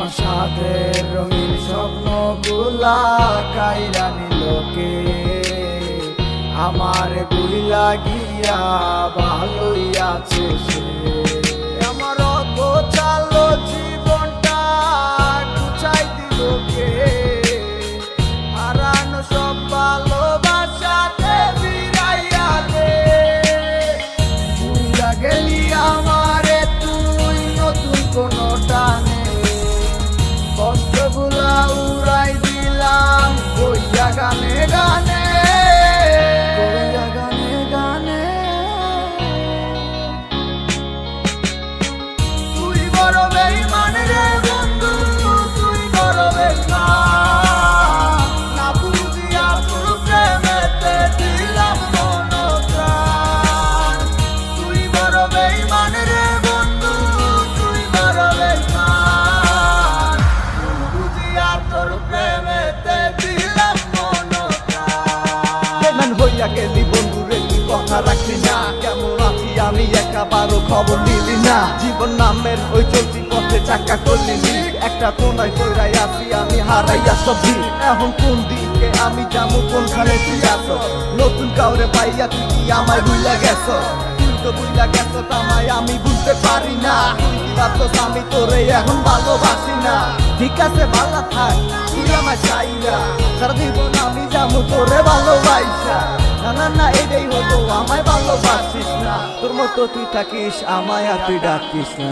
আমার সাথে রঙিন স্বপ্নগুলা কাইরা নিল কে, আমার বুইলা গিয়া ভালোই আছে সে। আমার গোছালো জীবনটা গুছাই দিল কে, হারানো সব ভালোবাসাতে ফিরাইয়া দে। ভুইলা গেলি আমারে তুই নতুন কোনো টানে, কষ্টগুলা উড়াই দিলাম কইয়া গানে গানে, কইয়া গানে গানে। তুই বড় বেঈমান রে বন্ধু, তুই বড় বেঈমান, না বুঝিয়া তোর প্রেমেতে দিলাম মন প্রাণ। তুই বড় বেঈমান রে বন্ধু, তুই বড় বেঈমান, বুঝিয়া তোর প্রেমেতে দিলাম মন প্রাণ। বেঈমান হইয়া গেলি বন্ধু রে, তুই কথা রাখলি না, কেমন আছি আমি একাবারও খবর নিলি না। জীবন নামের ওই চলতি পথে চাকা করলি, একটা কোনায় কইরাই আছি আমি হারাইয়া সবজি। এখন কোন দিকে আমি যাবো, কোনখানে তুই আছো? নতুন কাউরে পাইয়া তুই কি আমায় ভুইলা গেছো? তুই তো ভুইলা গেছো তামায় আমি বুঝতে পারি না, আমি তোরে এখন ভালোবাসি না। ঠিক আছে ভালো থাক, তুই আমায় চাইরা, সারা জীবন আমি যাবো তোরে ভালোবাসা। না না না এটাই হতো, আমায় ভালোবাসিস না, তোর মতো তুই থাকিস আমায় আর তুই ডাকিস না।